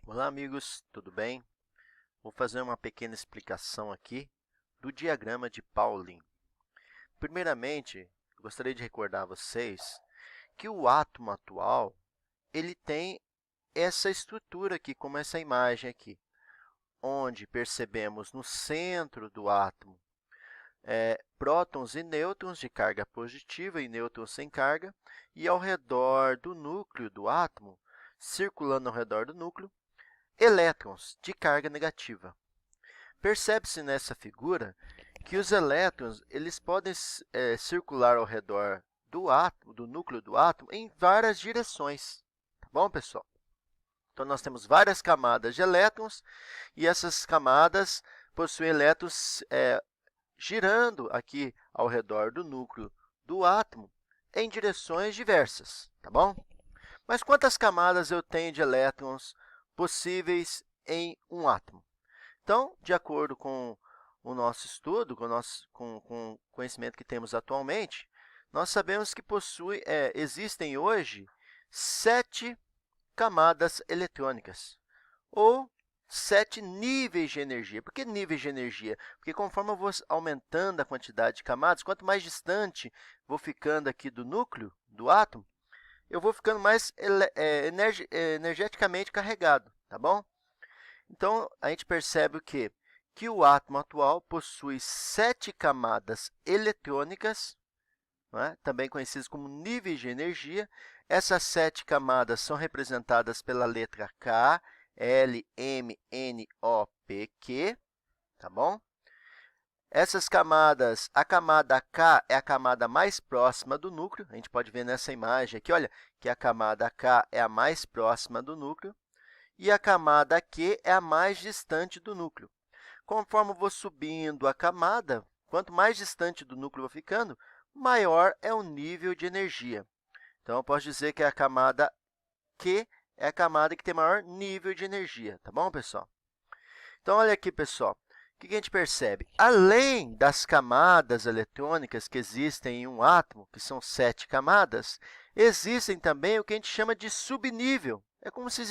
Olá, amigos, tudo bem? Vou fazer uma pequena explicação aqui do diagrama de Pauling. Primeiramente, gostaria de recordar a vocês que o átomo atual ele tem essa estrutura aqui, como essa imagem aqui, onde percebemos no centro do átomo prótons e nêutrons de carga positiva e nêutrons sem carga, e ao redor do núcleo do átomo, circulando ao redor do núcleo, elétrons de carga negativa. Percebe-se nessa figura que os elétrons eles podem circular ao redor do átomo, do núcleo do átomo, em várias direções. Tá bom, pessoal? Então, nós temos várias camadas de elétrons e essas camadas possuem elétrons girando aqui ao redor do núcleo do átomo em direções diversas. Tá bom? Mas quantas camadas eu tenho de elétrons possíveis em um átomo? Então, de acordo com o nosso estudo, com o conhecimento que temos atualmente, nós sabemos que existem hoje 7 camadas eletrônicas, ou 7 níveis de energia. Por que níveis de energia? Porque conforme eu vou aumentando a quantidade de camadas, quanto mais distante vou ficando aqui do núcleo, do átomo, eu vou ficando mais energeticamente carregado, tá bom? Então, a gente percebe o quê? Que o átomo atual possui 7 camadas eletrônicas, também conhecidas como níveis de energia. Essas 7 camadas são representadas pela letra K, L, M, N, O, P, Q, tá bom? Essas camadas, a camada K é a camada mais próxima do núcleo. A gente pode ver nessa imagem aqui, olha, que a camada K é a mais próxima do núcleo. E a camada Q é a mais distante do núcleo. Conforme eu vou subindo a camada, quanto mais distante do núcleo eu vou ficando, maior é o nível de energia. Então, eu posso dizer que a camada Q é a camada que tem maior nível de energia. Tá bom, pessoal? Então, olha aqui, pessoal. O que a gente percebe? Além das camadas eletrônicas que existem em um átomo, que são 7 camadas, existem também o que a gente chama de subnível. É como se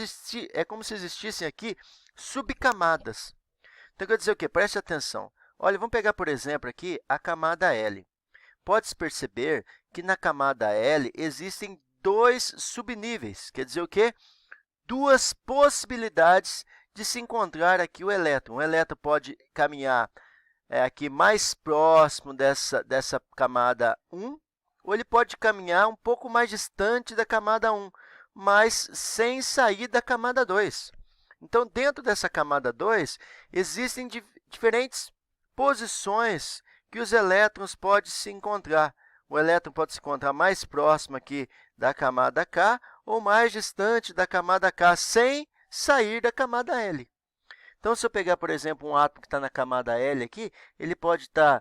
existissem aqui subcamadas. Então, quer dizer o quê? Preste atenção. Olha, vamos pegar, por exemplo, aqui a camada L. Pode-se perceber que na camada L existem 2 subníveis. Quer dizer o quê? 2 possibilidades de se encontrar aqui o elétron. O elétron pode caminhar aqui mais próximo dessa camada 1, ou ele pode caminhar um pouco mais distante da camada 1, mas sem sair da camada 2. Então, dentro dessa camada 2, existem diferentes posições que os elétrons podem se encontrar. O elétron pode se encontrar mais próximo aqui da camada K ou mais distante da camada K, sem sair da camada L. Então, se eu pegar, por exemplo, um átomo que está na camada L aqui, ele pode estar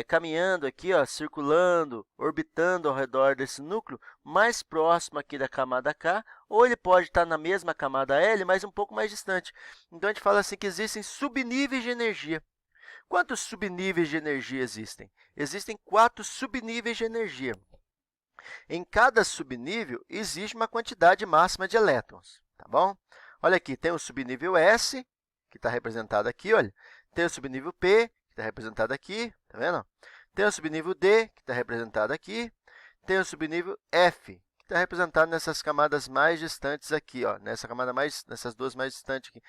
caminhando aqui, ó, circulando, orbitando ao redor desse núcleo, mais próximo aqui da camada K, ou ele pode estar na mesma camada L, mas um pouco mais distante. Então, a gente fala assim que existem subníveis de energia. Quantos subníveis de energia existem? Existem 4 subníveis de energia. Em cada subnível, existe uma quantidade máxima de elétrons. Tá bom? Olha aqui, tem o subnível S, que está representado aqui, olha. Tem o subnível P, que está representado aqui, tá vendo? Tem o subnível D, que está representado aqui. Tem o subnível F, que está representado nessas camadas mais distantes aqui, ó, nessas 2 mais distantes aqui.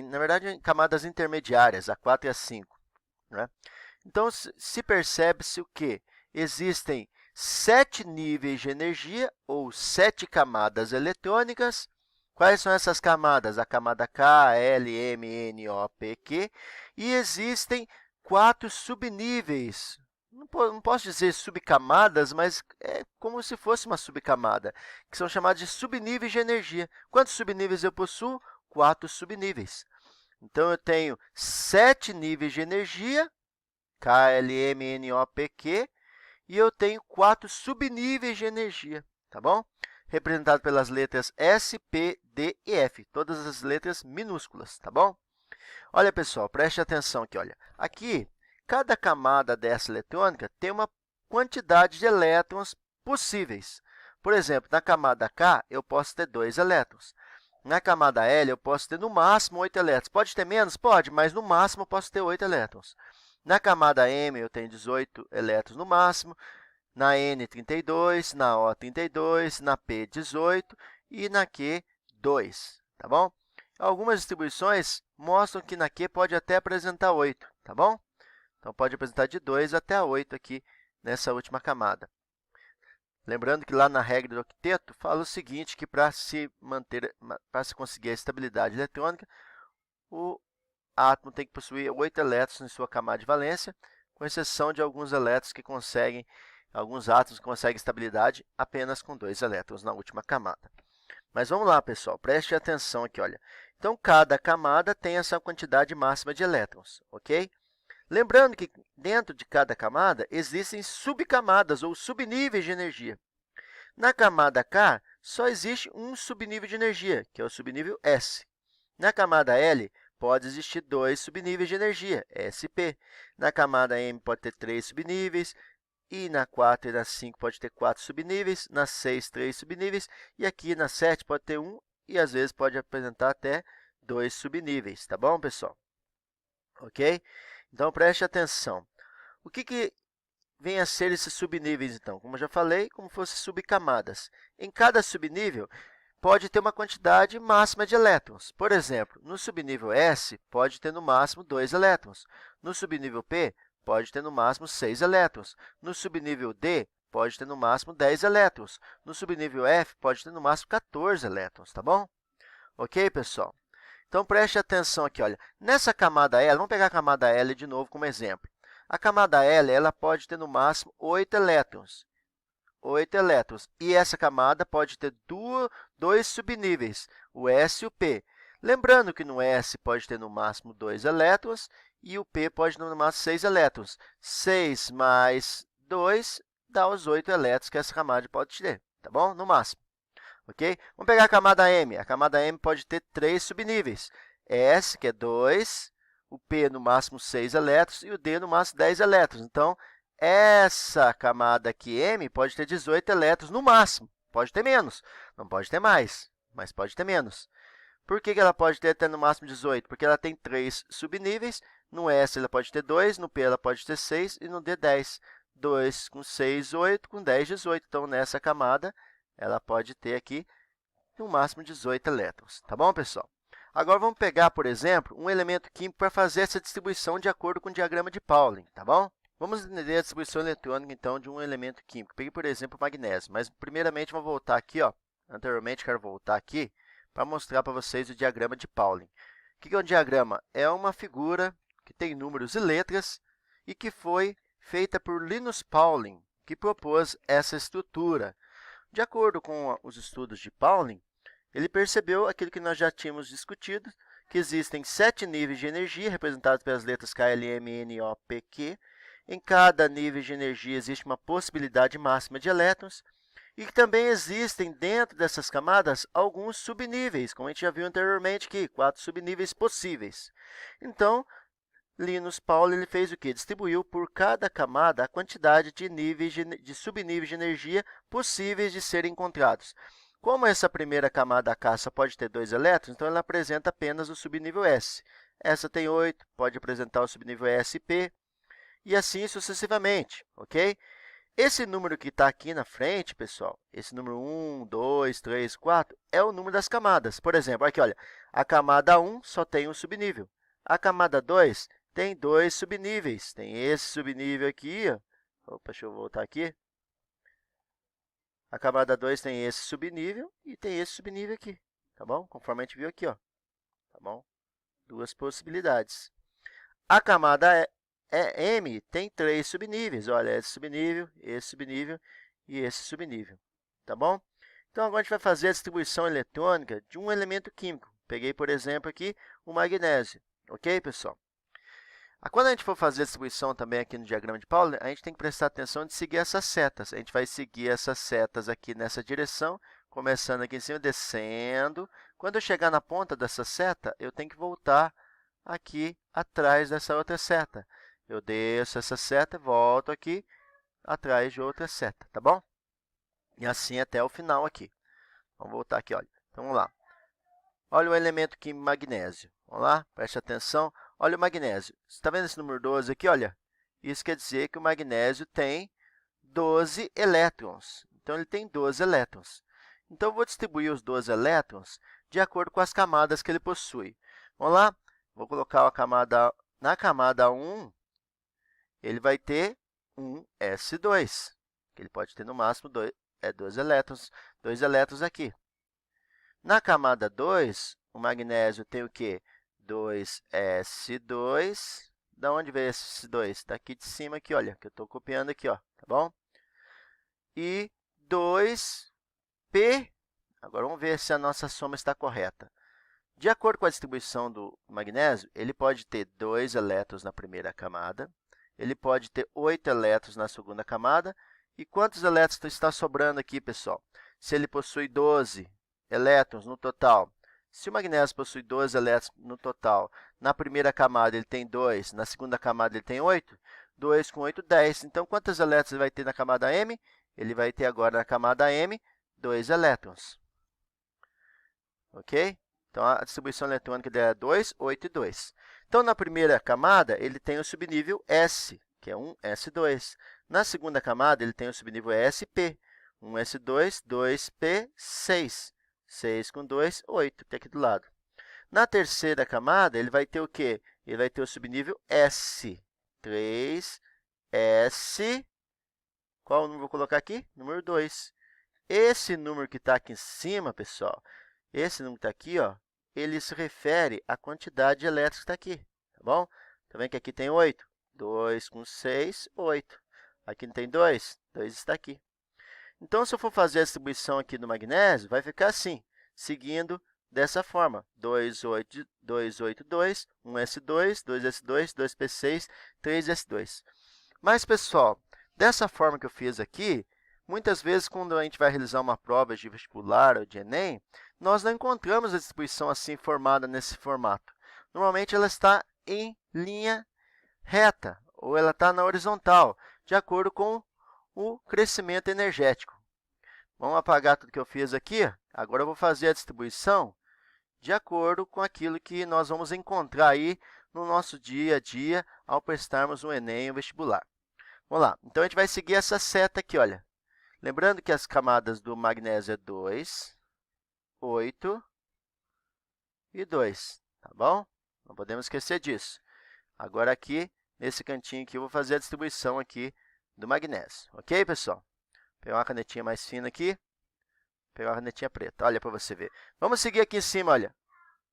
Na verdade, em camadas intermediárias, a 4 e a 5. Né? Então, se percebe-se o quê? Existem 7 níveis de energia, ou 7 camadas eletrônicas. Quais são essas camadas? A camada K, L, M, N, O, P, Q. E existem 4 subníveis. Não posso dizer subcamadas, mas é como se fosse uma subcamada, que são chamadas de subníveis de energia. Quantos subníveis eu possuo? 4 subníveis. Então, eu tenho 7 níveis de energia, K, L, M, N, O, P, Q, e eu tenho 4 subníveis de energia, tá bom? Representado pelas letras S, P, D e F, todas as letras minúsculas, tá bom? Olha, pessoal, preste atenção aqui, olha. Aqui, cada camada dessa eletrônica tem uma quantidade de elétrons possíveis. Por exemplo, na camada K, eu posso ter 2 elétrons. Na camada L, eu posso ter no máximo 8 elétrons. Pode ter menos? Pode, mas no máximo eu posso ter 8 elétrons. Na camada M, eu tenho 18 elétrons no máximo. Na N, 32. Na O, 32. Na P, 18. E na Q, 2. Tá bom? Algumas distribuições mostram que na Q pode até apresentar 8. Tá bom? Então, pode apresentar de 2 até a 8 aqui nessa última camada. Lembrando que lá na regra do octeto, fala o seguinte, que para se conseguir a estabilidade eletrônica, o átomo tem que possuir 8 elétrons em sua camada de valência, com exceção de alguns elétrons que conseguem, alguns átomos que conseguem estabilidade apenas com 2 elétrons na última camada. Mas vamos lá, pessoal, preste atenção aqui, olha. Então, cada camada tem essa quantidade máxima de elétrons, ok? Lembrando que dentro de cada camada existem subcamadas ou subníveis de energia. Na camada K, só existe um subnível de energia, que é o subnível S. Na camada L, pode existir 2 subníveis de energia, SP. Na camada M, pode ter 3 subníveis. E na 4 e na 5 pode ter 4 subníveis. Na 6, 3 subníveis. E aqui na 7 pode ter 1 e, às vezes, pode apresentar até 2 subníveis. Tá bom, pessoal? Ok? Então, preste atenção. O que vem a ser esses subníveis, então? Como eu já falei, como fossem subcamadas. Em cada subnível, pode ter uma quantidade máxima de elétrons. Por exemplo, no subnível S, pode ter no máximo 2 elétrons. No subnível P, pode ter no máximo 6 elétrons. No subnível D, pode ter no máximo 10 elétrons. No subnível F, pode ter no máximo 14 elétrons, tá bom? Ok, pessoal? Então, preste atenção aqui, olha. Nessa camada L, vamos pegar a camada L de novo como exemplo. A camada L ela pode ter no máximo 8 elétrons. 8 elétrons. E essa camada pode ter dois subníveis, o S e o P. Lembrando que no S pode ter no máximo 2 elétrons e o P pode ter no máximo 6 elétrons. 6 mais 2 dá os 8 elétrons que essa camada pode ter, tá bom? No máximo. Ok? Vamos pegar a camada M. A camada M pode ter 3 subníveis. S, que é 2, o P no máximo 6 elétrons e o D no máximo 10 elétrons. Então, essa camada aqui, M, pode ter 18 elétrons no máximo. Pode ter menos, não pode ter mais, mas pode ter menos. Por que ela pode ter até no máximo 18? Porque ela tem 3 subníveis. No S, ela pode ter 2, no P, ela pode ter 6 e no D, 10. 2 com 6, 8, com 10, 18. Então, nessa camada, ela pode ter aqui, no máximo, 18 elétrons. Tá bom, pessoal? Agora, vamos pegar, por exemplo, um elemento químico para fazer essa distribuição de acordo com o diagrama de Pauling, tá bom? Vamos entender a distribuição eletrônica, então, de um elemento químico. Peguei, por exemplo, o magnésio, mas, primeiramente, vou voltar aqui, ó. Anteriormente, quero voltar aqui para mostrar para vocês o diagrama de Pauling. O que é um diagrama? É uma figura que tem números e letras e que foi feita por Linus Pauling, que propôs essa estrutura. De acordo com os estudos de Pauling, ele percebeu aquilo que nós já tínhamos discutido, que existem 7 níveis de energia, representados pelas letras K, L, M, N, O, P, Q. Em cada nível de energia existe uma possibilidade máxima de elétrons, e que também existem, dentro dessas camadas, alguns subníveis, como a gente já viu anteriormente aqui, 4 subníveis possíveis. Então, Linus Pauling ele fez o quê? Distribuiu por cada camada a quantidade de níveis de subníveis de energia possíveis de serem encontrados. Como essa primeira camada K só pode ter 2 elétrons, então ela apresenta apenas o subnível S. Essa tem 8, pode apresentar o subnível S e P, e assim sucessivamente, ok? Esse número que está aqui na frente, pessoal, esse número 1, 2, 3, 4, é o número das camadas. Por exemplo, aqui, olha, a camada 1 só tem um subnível. A camada 2 tem 2 subníveis. Tem esse subnível aqui, ó. Opa, deixa eu voltar aqui. A camada 2 tem esse subnível e tem esse subnível aqui, tá bom? Conforme a gente viu aqui, ó. Tá bom? Duas possibilidades. A camada M tem 3 subníveis. Olha, esse subnível e esse subnível, tá bom? Então, agora a gente vai fazer a distribuição eletrônica de um elemento químico. Peguei, por exemplo, aqui o magnésio. Ok, pessoal? Quando a gente for fazer a distribuição também aqui no diagrama de Pauling, a gente tem que prestar atenção de seguir essas setas. A gente vai seguir essas setas aqui nessa direção, começando aqui em cima, descendo. Quando eu chegar na ponta dessa seta, eu tenho que voltar aqui atrás dessa outra seta. Eu desço essa seta, volto aqui atrás de outra seta, tá bom? E assim até o final aqui. Vamos voltar aqui, olha. Então, vamos lá. Olha o elemento químico magnésio. Vamos lá, preste atenção. Olha o magnésio. Você está vendo esse número 12 aqui? Olha, isso quer dizer que o magnésio tem 12 elétrons. Então, ele tem 12 elétrons. Então, eu vou distribuir os 12 elétrons de acordo com as camadas que ele possui. Vamos lá? Vou colocar na camada 1, ele vai ter um S2, que ele pode ter no máximo 2 elétrons, 2 elétrons aqui. Na camada 2, o magnésio tem o quê? 2S2. Da onde veio esse 2? Está aqui de cima, aqui, olha, que eu estou copiando aqui, ó, tá bom? E 2P. Agora, vamos ver se a nossa soma está correta. De acordo com a distribuição do magnésio, ele pode ter 2 elétrons na primeira camada, ele pode ter 8 elétrons na segunda camada. E quantos elétrons está sobrando aqui, pessoal? Se ele possui 12 elétrons no total, se o magnésio possui 12 elétrons no total, na primeira camada ele tem 2, na segunda camada ele tem 8, 2 com 8, 10. Então, quantos elétrons ele vai ter na camada M? Ele vai ter agora na camada M 2 elétrons. Ok? Então, a distribuição eletrônica dele é 2, 8 e 2. Então, na primeira camada, ele tem o subnível S, que é 1s2. Na segunda camada, ele tem o subnível SP, 1s2, 2p, 6. 6 com 2, 8, que é aqui do lado. Na terceira camada, ele vai ter o quê? Ele vai ter o subnível S, 3s. Qual número vou colocar aqui? Número 2. Esse número que está aqui em cima, pessoal, esse número que está aqui, ó, ele se refere à quantidade de elétrons que está aqui, tá bom? Tá vendo que aqui tem 8. 2 com 6, 8. Aqui não tem 2? 2 está aqui. Então, se eu for fazer a distribuição aqui do magnésio, vai ficar assim, seguindo dessa forma. 2, 8, 2, 8, 2, 1s2, 2s2, 2p6, 3s2. Mas, pessoal, dessa forma que eu fiz aqui, muitas vezes, quando a gente vai realizar uma prova de vestibular ou de Enem, nós não encontramos a distribuição assim formada nesse formato. Normalmente, ela está em linha reta, ou ela está na horizontal, de acordo com o crescimento energético. Vamos apagar tudo que eu fiz aqui. Agora, eu vou fazer a distribuição de acordo com aquilo que nós vamos encontrar aí no nosso dia a dia ao prestarmos um Enem ou vestibular. Vamos lá. Então, a gente vai seguir essa seta aqui, olha. Lembrando que as camadas do magnésio é 2, 8 e 2, tá bom? Não podemos esquecer disso. Agora, aqui, nesse cantinho aqui, eu vou fazer a distribuição aqui do magnésio. Ok, pessoal? Vou pegar uma canetinha mais fina aqui. Vou pegar uma canetinha preta. Olha para você ver. Vamos seguir aqui em cima, olha.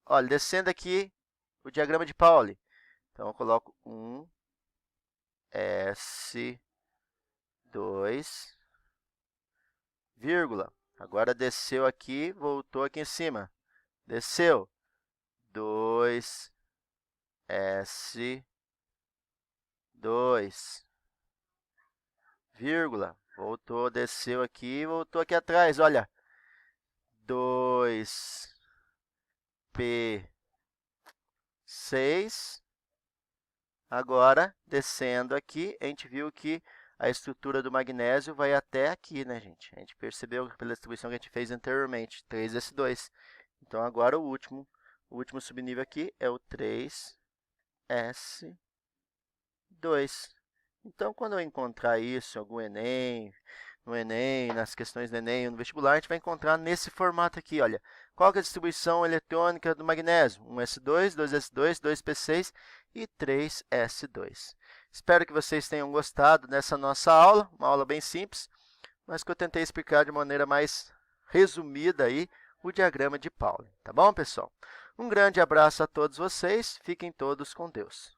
Olha, descendo aqui o diagrama de Pauli. Então, eu coloco 1s2, vírgula. Agora, desceu aqui, voltou aqui em cima. Desceu. 2s2, vírgula. Voltou, desceu aqui, voltou aqui atrás. Olha, 2p6. Agora, descendo aqui, a gente viu que a estrutura do magnésio vai até aqui, né, gente? A gente percebeu pela distribuição que a gente fez anteriormente, 3s2. Então, agora o último subnível aqui é o 3s2. Então, quando eu encontrar isso em algum Enem, no Enem, nas questões do Enem ou no vestibular, a gente vai encontrar nesse formato aqui, olha. Qual que é a distribuição eletrônica do magnésio? 1s2, 2s2, 2p6 e 3s2. Espero que vocês tenham gostado dessa nossa aula, uma aula bem simples, mas que eu tentei explicar de maneira mais resumida aí o diagrama de Pauli. Tá bom, pessoal? Um grande abraço a todos vocês, fiquem todos com Deus.